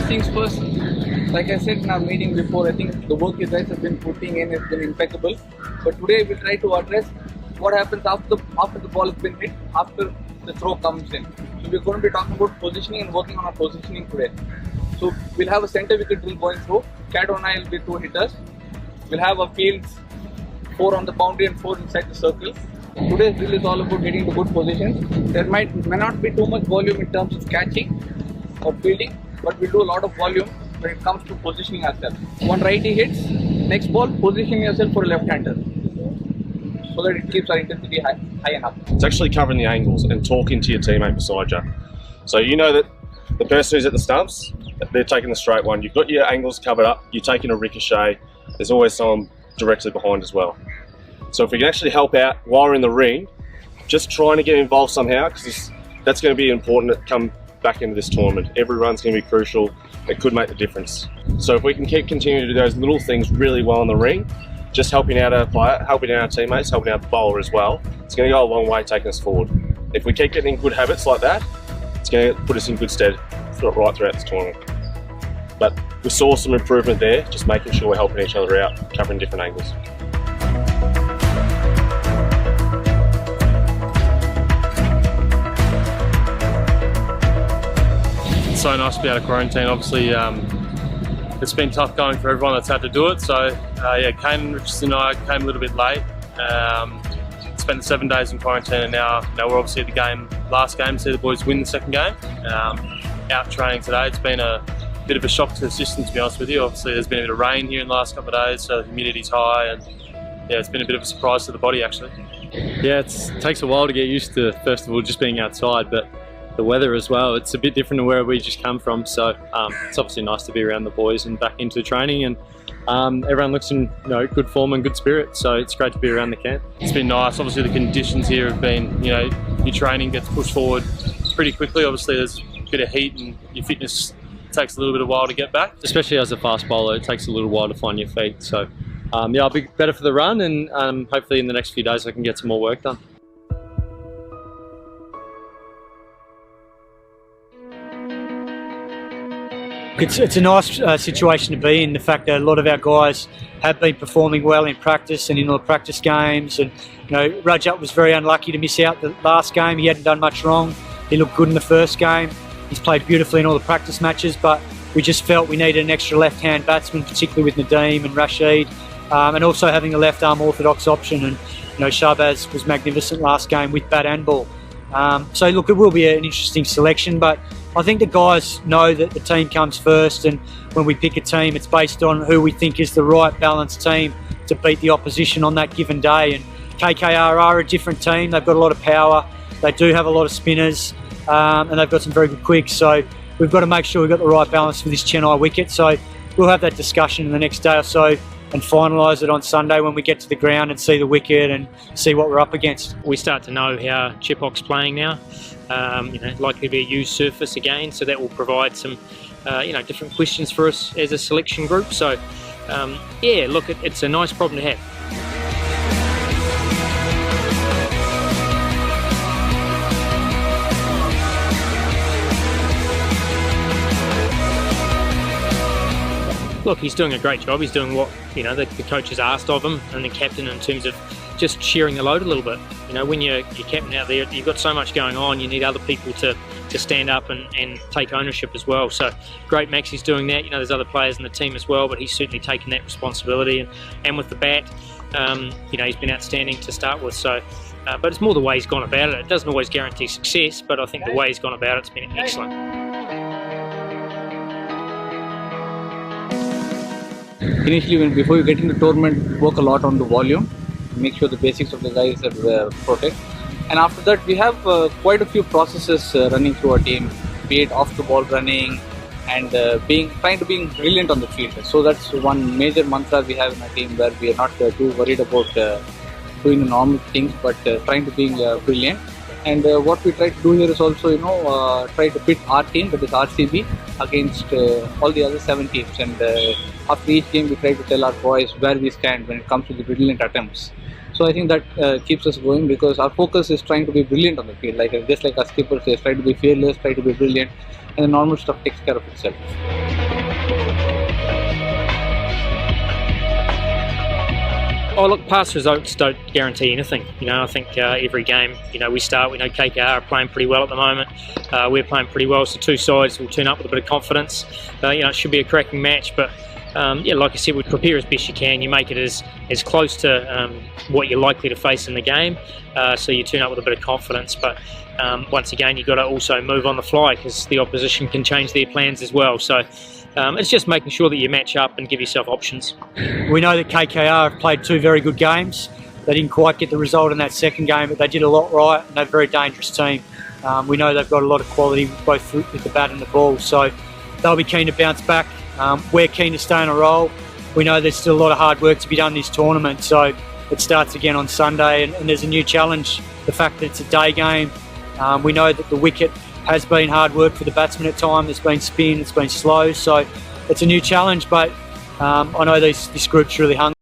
First things first, like I said in our meeting before, I think the work you guys have been putting in has been impeccable. But today we'll try to address what happens after the ball has been hit, after the throw comes in. So we're going to be talking about positioning and working on our positioning today. So we'll have a center wicket drill going through. Cat and I will be 2 hitters. We'll have a fields 4 on the boundary and 4 inside the circle. Today's drill is all about getting to good positions. There may not be too much volume in terms of catching or fielding, but we'll do a lot of volume when it comes to positioning ourselves. One righty hits, next ball, position yourself for a left-hander so that it keeps our intensity high enough. It's actually covering the angles and talking to your teammate beside you. So you know that the person who's at the stumps, they're taking the straight one. You've got your angles covered up, you're taking a ricochet, there's always someone directly behind as well. So if we can actually help out while we're in the ring, just trying to get involved somehow, because that's going to be important to come back into this tournament. Every run's going to be crucial. It could make the difference. So if we can keep continuing to do those little things really well in the ring, just helping out our player, helping out our teammates, helping out the bowler as well, it's going to go a long way taking us forward. If we keep getting good habits like that, it's going to put us in good stead right throughout this tournament. But we saw some improvement there, just making sure we're helping each other out, covering different angles. It's so nice to be out of quarantine. Obviously, it's been tough going for everyone that's had to do it. So, yeah, Kane, Richardson and I came a little bit late. Spent 7 days in quarantine, and now we're obviously at the game, last game, to see the boys win the second game. Out training today, it's been a bit of a shock to the system, to be honest with you. Obviously, there's been a bit of rain here in the last couple of days, so the humidity's high, and yeah, it's been a bit of a surprise to the body actually. Yeah, it takes a while to get used to, first of all, just being outside, but the weather as well, it's a bit different to where we just come from, so it's obviously nice to be around the boys and back into training, and everyone looks in good form and good spirit, so it's great to be around the camp. It's been nice. Obviously the conditions here have been, your training gets pushed forward pretty quickly. Obviously there's a bit of heat and your fitness takes a little bit of a while to get back. Especially as a fast bowler, it takes a little while to find your feet, so yeah, I'll be better for the run, and hopefully in the next few days I can get some more work done. It's a nice situation to be in, the fact that a lot of our guys have been performing well in practice and in all the practice games, and Rajat was very unlucky to miss out the last game. He hadn't done much wrong. He looked good in the first game. He's played beautifully in all the practice matches, but we just felt we needed an extra left-hand batsman, particularly with Nadeem and Rashid, and also having a left-arm orthodox option, and Shahbaz was magnificent last game with bat and ball. So look, it will be an interesting selection, but I think the guys know that the team comes first, and when we pick a team, it's based on who we think is the right balanced team to beat the opposition on that given day. And KKR are a different team. They've got a lot of power. They do have a lot of spinners, and they've got some very good quicks. So we've got to make sure we've got the right balance for this Chennai wicket. So we'll have that discussion in the next day or so and finalise it on Sunday when we get to the ground and see the wicket and see what we're up against. We start to know how Chepauk's playing now. Likely to be a used surface again, so that will provide some different questions for us as a selection group. So yeah, look, it's a nice problem to have. Look, he's doing a great job. He's doing what the coach has asked of him, and the captain, in terms of just sharing the load a little bit. When you're captain out there, you've got so much going on. You need other people to stand up and take ownership as well. So great, Maxi's doing that. There's other players in the team as well, but he's certainly taken that responsibility. And with the bat, he's been outstanding to start with. So, but it's more the way he's gone about it. It doesn't always guarantee success, but I think the way he's gone about it's been excellent. Initially, before you get into the tournament, work a lot on the volume, make sure the basics of the guys are protect. And after that, we have quite a few processes running through our team, be it off the ball running and trying to be brilliant on the field. So that's one major mantra we have in our team, where we are not too worried about doing the normal things, but trying to be brilliant. And what we try to do here is also, try to pit our team, that is RCB, against all the other 7 teams. And after each game, we try to tell our boys where we stand when it comes to the brilliant attempts. So I think that keeps us going, because our focus is trying to be brilliant on the field. Just like our skipper says, try to be fearless, try to be brilliant, and the normal stuff takes care of itself. Oh, look, past results don't guarantee anything. I think every game, we start, we know KKR are playing pretty well at the moment. We're playing pretty well, so two sides will turn up with a bit of confidence. It should be a cracking match, but like I said, we prepare as best you can. You make it as close to what you're likely to face in the game, so you turn up with a bit of confidence. But once again, you've got to also move on the fly, because the opposition can change their plans as well. So it's just making sure that you match up and give yourself options. We know that KKR have played two very good games. They didn't quite get the result in that second game, but they did a lot right, and they're a very dangerous team. We know they've got a lot of quality, both with the bat and the ball, so they'll be keen to bounce back. We're keen to stay on a roll. We know there's still a lot of hard work to be done this tournament, so it starts again on Sunday, and there's a new challenge. The fact that it's a day game, we know that the wicket has been hard work for the batsman at times. There's been spin, it's been slow, so it's a new challenge, but I know this group's really hungry.